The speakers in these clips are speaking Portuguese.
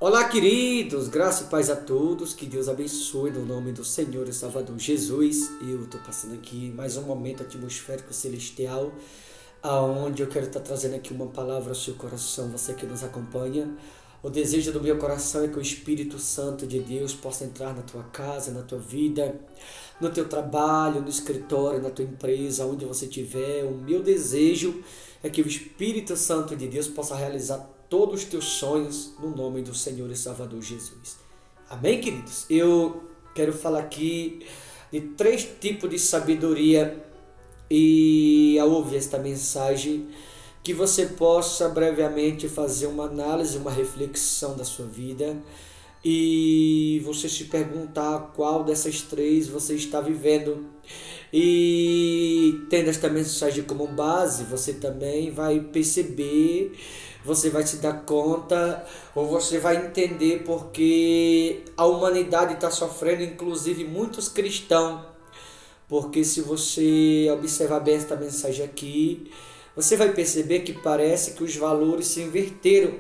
Olá, queridos, graça e paz a todos, que Deus abençoe no nome do Senhor e Salvador Jesus. Eu estou passando aqui mais um momento atmosférico celestial, aonde eu quero estar trazendo aqui uma palavra ao seu coração, você que nos acompanha. O desejo do meu coração é que o Espírito Santo de Deus possa entrar na tua casa, na tua vida, no teu trabalho, no escritório, na tua empresa, onde você estiver. O meu desejo é que o Espírito Santo de Deus possa realizar todos os teus sonhos no nome do Senhor e Salvador Jesus. Amém, queridos? Eu quero falar aqui de 3 tipos de sabedoria e ao ouvir esta mensagem, que você possa brevemente fazer uma análise, uma reflexão da sua vida e você se perguntar qual dessas 3 você está vivendo. E tendo esta mensagem como base, você também vai perceber, você vai se dar conta, ou você vai entender porque a humanidade está sofrendo, inclusive muitos cristãos. Porque se você observar bem esta mensagem aqui, você vai perceber que parece que os valores se inverteram.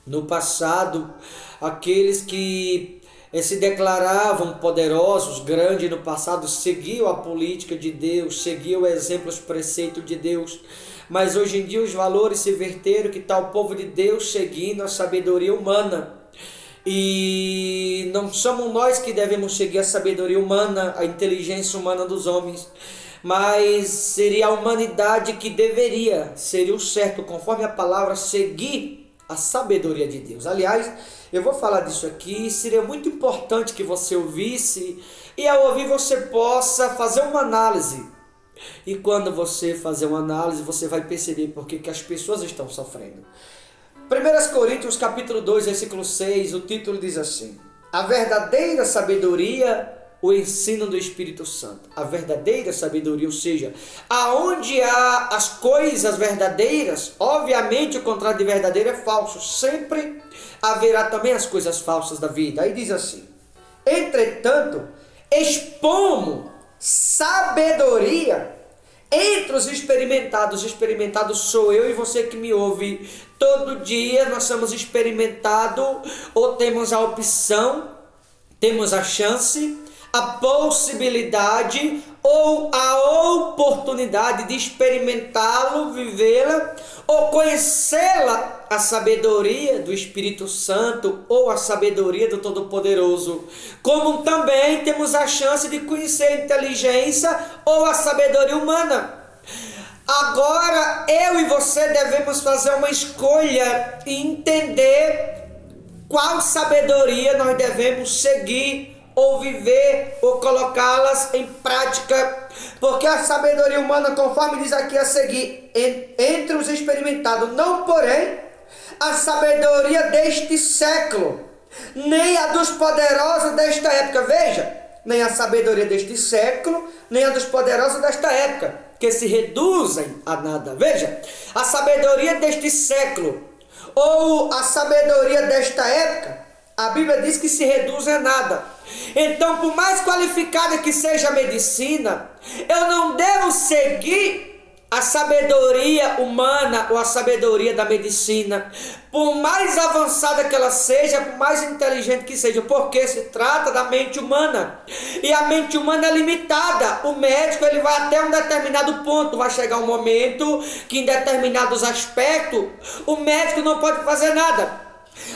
No passado, aqueles que se declaravam poderosos, grandes no passado, seguiam a política de Deus, seguiam o exemplo, os preceitos de Deus. Mas hoje em dia os valores se inverteram, que está o povo de Deus seguindo a sabedoria humana. E não somos nós que devemos seguir a sabedoria humana, a inteligência humana dos homens, mas seria a humanidade que deveria, seria o certo, conforme a palavra, seguir a sabedoria de Deus. Aliás, eu vou falar disso aqui, seria muito importante que você ouvisse e ao ouvir você possa fazer uma análise. E quando você fazer uma análise, você vai perceber por que as pessoas estão sofrendo. 1 Coríntios capítulo 2, versículo 6, o título diz assim: a verdadeira sabedoria, o ensino do Espírito Santo. A verdadeira sabedoria, ou seja, aonde há as coisas verdadeiras, obviamente o contrário de verdadeiro é falso. Sempre haverá também as coisas falsas da vida. Aí diz assim: entretanto, expomos sabedoria entre os experimentados. Experimentados sou eu e você que me ouve. Todo dia nós somos experimentados, ou temos a opção, temos a chance, a possibilidade ou a oportunidade de experimentá-lo, vivê-la ou conhecê-la, a sabedoria do Espírito Santo ou a sabedoria do Todo-Poderoso. Como também temos a chance de conhecer a inteligência ou a sabedoria humana. Agora eu e você devemos fazer uma escolha e entender qual sabedoria nós devemos seguir ou viver, ou colocá-las em prática, porque a sabedoria humana, conforme diz aqui a seguir, entre os experimentados, não porém a sabedoria deste século, nem a dos poderosos desta época. Veja, nem a sabedoria deste século, nem a dos poderosos desta época, que se reduzem a nada. Veja, a sabedoria deste século, ou a sabedoria desta época, a Bíblia diz que se reduz a nada. Então, por mais qualificada que seja a medicina, eu não devo seguir a sabedoria humana ou a sabedoria da medicina, por mais avançada que ela seja, por mais inteligente que seja, porque se trata da mente humana. E a mente humana é limitada. O médico ele vai até um determinado ponto, vai chegar um momento que em determinados aspectos o médico não pode fazer nada.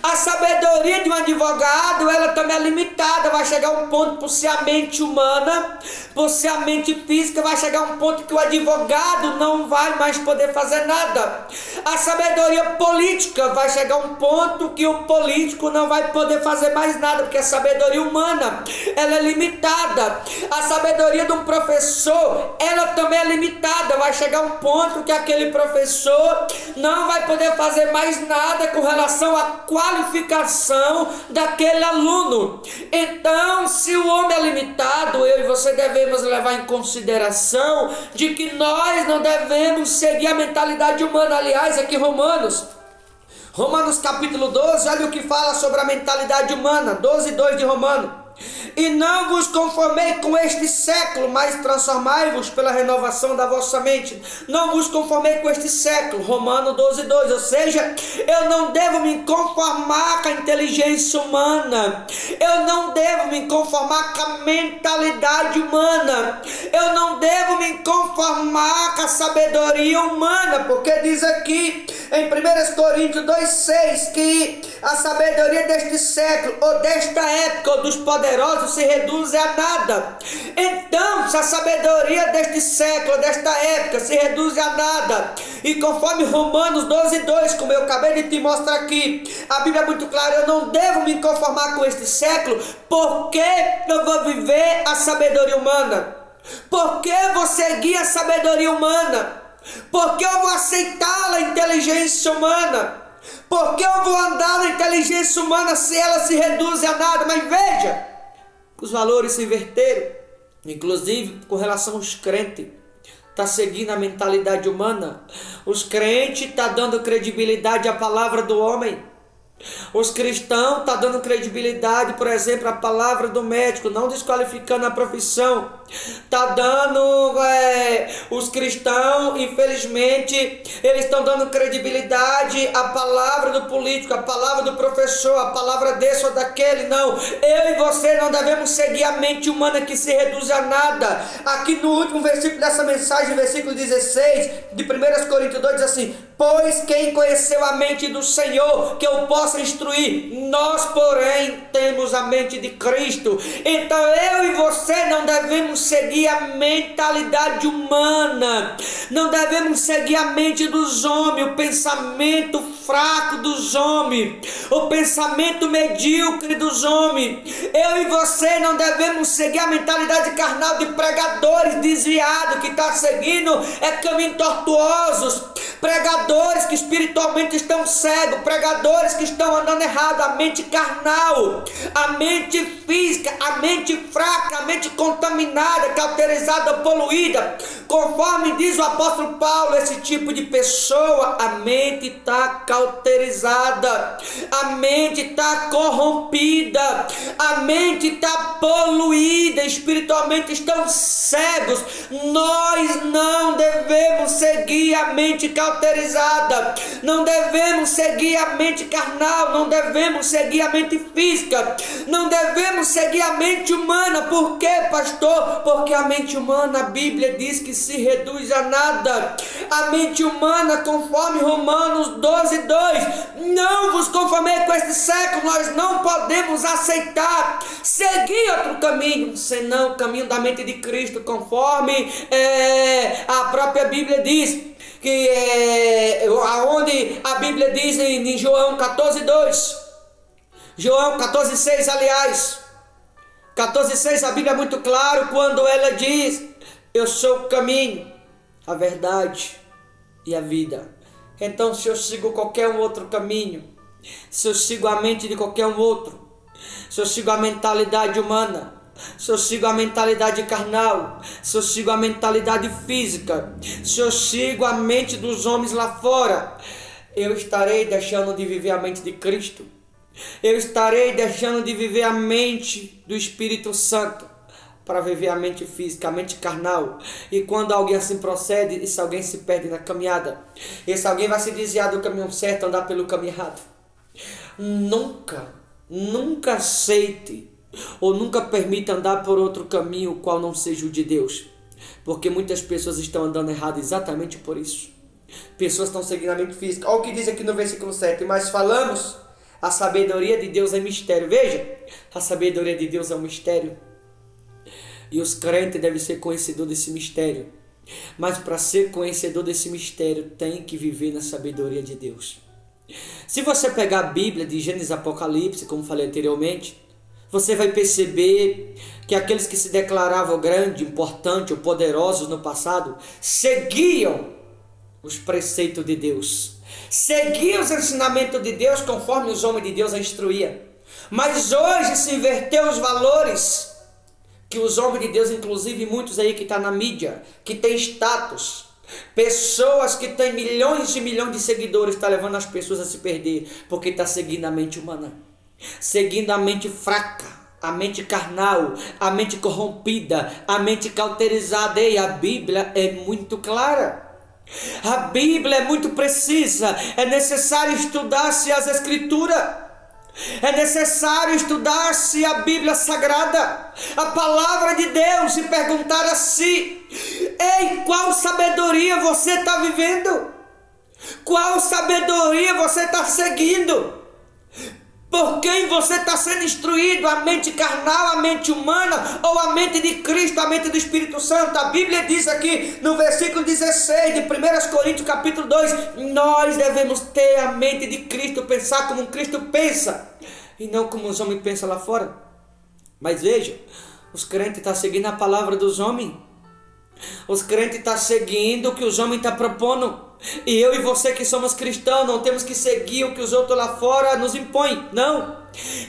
A sabedoria de um advogado, ela também é limitada, vai chegar um ponto, por ser a mente humana, por ser a mente física, vai chegar um ponto que o advogado não vai mais poder fazer nada. A sabedoria política vai chegar um ponto que o político não vai poder fazer mais nada, porque a sabedoria humana, ela é limitada. A sabedoria de um professor, ela também é limitada, vai chegar um ponto que aquele professor não vai poder fazer mais nada com relação a qualificação daquele aluno. Então, se o homem é limitado, eu e você devemos levar em consideração de que nós não devemos seguir a mentalidade humana. Aliás, aqui Romanos capítulo 12, olha o que fala sobre a mentalidade humana, 12:2 de Romanos. E não vos conformei com este século, mas transformai-vos pela renovação da vossa mente. Não vos conformei com este século, Romanos 12:2. Ou seja, eu não devo me conformar com a inteligência humana. Eu não devo me conformar com a mentalidade humana. Eu não devo me conformar com a sabedoria humana, porque diz aqui em 1 Coríntios 2:6 que a sabedoria deste século, ou desta época, ou dos poderosos, se reduz a nada. Então, se a sabedoria deste século, desta época, se reduz a nada, e conforme Romanos 12:2, como eu acabei de te mostrar aqui, a Bíblia é muito clara, eu não devo me conformar com este século, porque eu vou viver a sabedoria humana. Porque eu vou seguir a sabedoria humana. Porque eu vou aceitar a inteligência humana. Porque eu vou andar na inteligência humana se ela se reduz a nada. Mas veja, os valores se inverteram. Inclusive com relação aos crentes. Está seguindo a mentalidade humana. Os crentes estão dando credibilidade à palavra do homem. Os cristãos estão dando credibilidade, por exemplo, à palavra do médico, não desqualificando a profissão. Está dando, os cristãos, infelizmente, eles estão dando credibilidade à palavra do político, à palavra do professor, à palavra desse ou daquele. Não, eu e você não devemos seguir a mente humana que se reduz a nada. Aqui no último versículo dessa mensagem, versículo 16 de 1 Coríntios 2, diz assim: pois quem conheceu a mente do Senhor, que eu possa instruir? Nós, porém, temos a mente de Cristo. Então eu e você não devemos seguir a mentalidade humana, não devemos seguir a mente dos homens, o pensamento fraco dos homens, o pensamento medíocre dos homens. Eu e você não devemos seguir a mentalidade carnal de pregadores desviados, que está seguindo caminhos tortuosos, pregadores que espiritualmente estão cegos, pregadores que estão andando errado, a mente carnal, a mente física, a mente fraca, a mente contaminada, cauterizada, poluída. Conforme diz o apóstolo Paulo, esse tipo de pessoa, a mente está cauterizada, a mente está corrompida, a mente está poluída, espiritualmente estão cegos. Nós não devemos seguir a mente cauterizada, não devemos seguir a mente carnal, não devemos seguir a mente física, não devemos seguir a mente humana. Por quê, pastor? Porque a mente humana, a Bíblia diz que se reduz a nada. A mente humana, conforme Romanos 12:2, não vos conformei com este século. Nós não podemos aceitar seguir outro caminho, senão o caminho da mente de Cristo, conforme a própria Bíblia diz, que aonde a Bíblia diz em João 14:2, João 14:6, aliás, 14:6, a Bíblia é muito claro quando ela diz: eu sou o caminho, a verdade e a vida. Então, se eu sigo qualquer um outro caminho, se eu sigo a mente de qualquer um outro, se eu sigo a mentalidade humana, se eu sigo a mentalidade carnal, se eu sigo a mentalidade física, se eu sigo a mente dos homens lá fora, eu estarei deixando de viver a mente de Cristo. Eu estarei deixando de viver a mente do Espírito Santo para viver a mente física, a mente carnal. E quando alguém assim procede, esse alguém se perde na caminhada. Esse alguém vai se desviar do caminho certo, andar pelo caminho errado. Nunca aceite ou nunca permita andar por outro caminho qual não seja o de Deus, porque muitas pessoas estão andando errado exatamente por isso. Pessoas estão seguindo a mente física. Olha o que diz aqui no versículo 7: mas falamos, a sabedoria de Deus é mistério. Veja, a sabedoria de Deus é um mistério, e os crentes devem ser conhecedores desse mistério. Mas para ser conhecedor desse mistério, tem que viver na sabedoria de Deus. Se você pegar a Bíblia de Gênesis e Apocalipse, como falei anteriormente, você vai perceber que aqueles que se declaravam grandes, importantes ou poderosos no passado seguiam os preceitos de Deus, seguiam os ensinamentos de Deus conforme os homens de Deus a instruíam. Mas hoje se inverteu os valores, que os homens de Deus, inclusive muitos aí que estão na mídia, que tem status, pessoas que têm milhões e milhões de seguidores, está levando as pessoas a se perder, porque está seguindo a mente humana, seguindo a mente fraca, a mente carnal, a mente corrompida, a mente cauterizada. E a Bíblia é muito clara. A Bíblia é muito precisa. É necessário estudar-se as Escrituras. É necessário estudar-se a Bíblia Sagrada, a Palavra de Deus, e perguntar a si: ei, qual sabedoria você está vivendo? Qual sabedoria você está seguindo? Por quem você está sendo instruído? A mente carnal, a mente humana, ou a mente de Cristo, a mente do Espírito Santo? A Bíblia diz aqui no versículo 16 de 1 Coríntios capítulo 2, nós devemos ter a mente de Cristo, pensar como Cristo pensa, e não como os homens pensam lá fora. Mas veja, os crentes estão seguindo a palavra dos homens. Os crentes estão seguindo o que os homens estão propondo. E eu e você que somos cristãos não temos que seguir o que os outros lá fora nos impõem. Não.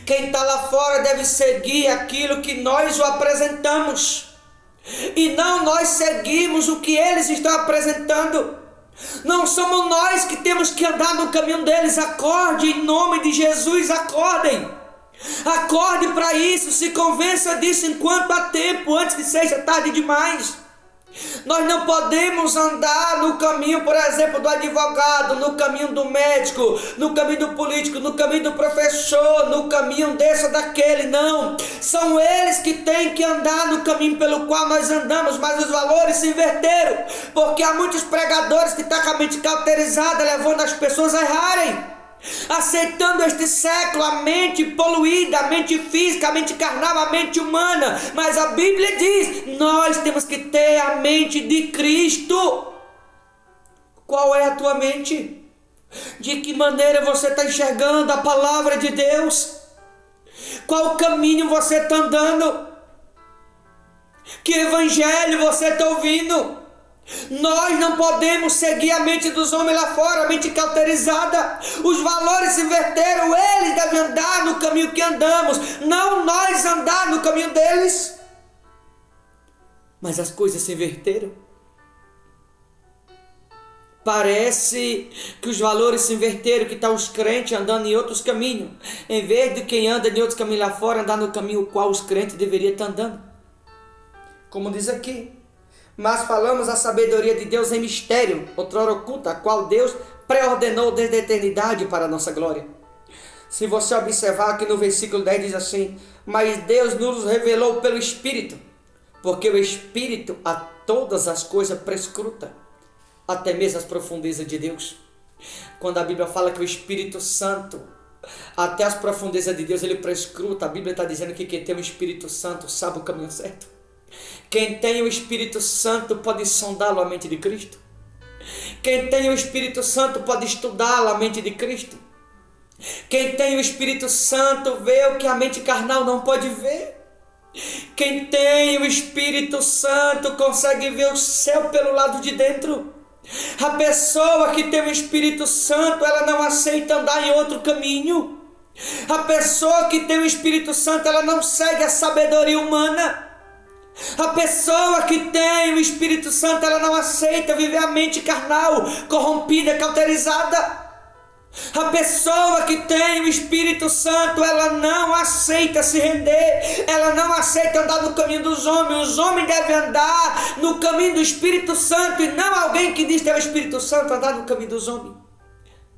Quem está lá fora deve seguir aquilo que nós o apresentamos. E não nós seguimos o que eles estão apresentando. Não somos nós que temos que andar no caminho deles. Acorde em nome de Jesus, acordem. Acorde para isso, se convença disso enquanto há tempo, antes que seja tarde demais. Nós não podemos andar no caminho, por exemplo, do advogado, no caminho do médico, no caminho do político, no caminho do professor, no caminho desse ou daquele, não. São eles que têm que andar no caminho pelo qual nós andamos, mas os valores se inverteram, porque há muitos pregadores que estão com a mente cauterizada, levando as pessoas a errarem. Aceitando este século, a mente poluída, a mente física, a mente carnal, a mente humana. Mas a Bíblia diz, nós temos que ter a mente de Cristo. Qual é a tua mente? De que maneira você está enxergando a palavra de Deus? Qual caminho você está andando? Que evangelho você está ouvindo? Nós não podemos seguir a mente dos homens lá fora, a mente cauterizada. Os valores se inverteram, eles devem andar no caminho que andamos, não nós andar no caminho deles. Mas as coisas se inverteram. Parece que os valores se inverteram, que estão os crentes andando em outros caminhos, em vez de quem anda em outros caminhos lá fora, andar no caminho qual os crentes deveriam estar andando. Como diz aqui, mas falamos a sabedoria de Deus em mistério, outrora oculta, a qual Deus pré-ordenou desde a eternidade para a nossa glória. Se você observar aqui no versículo 10 diz assim, mas Deus nos revelou pelo Espírito, porque o Espírito a todas as coisas prescruta, até mesmo as profundezas de Deus. Quando a Bíblia fala que o Espírito Santo, até as profundezas de Deus, ele prescruta, a Bíblia está dizendo que quem tem o Espírito Santo sabe o caminho certo. Quem tem o Espírito Santo pode sondá-lo a mente de Cristo. Quem tem o Espírito Santo pode estudá-lo a mente de Cristo. Quem tem o Espírito Santo vê o que a mente carnal não pode ver. Quem tem o Espírito Santo consegue ver o céu pelo lado de dentro. A pessoa que tem o Espírito Santo, ela não aceita andar em outro caminho. A pessoa que tem o Espírito Santo, ela não segue a sabedoria humana. A pessoa que tem o Espírito Santo, ela não aceita viver a mente carnal, corrompida, cauterizada. A pessoa que tem o Espírito Santo, ela não aceita se render, ela não aceita andar no caminho dos homens. Os homens devem andar no caminho do Espírito Santo, e não alguém que diz ter o Espírito Santo andar no caminho dos homens.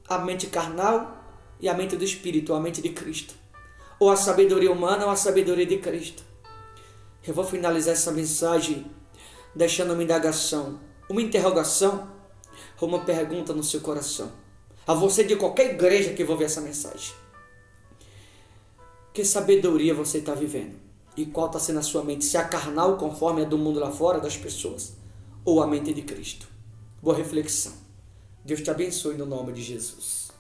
A mente carnal e a mente do Espírito, a mente de Cristo. Ou a sabedoria humana ou a sabedoria de Cristo. Eu vou finalizar essa mensagem deixando uma indagação, uma interrogação ou uma pergunta no seu coração. A você de qualquer igreja que vou ver essa mensagem. Que sabedoria você está vivendo? E qual está sendo a sua mente? Se é a carnal conforme a do mundo lá fora, das pessoas, ou a mente de Cristo? Boa reflexão. Deus te abençoe no nome de Jesus.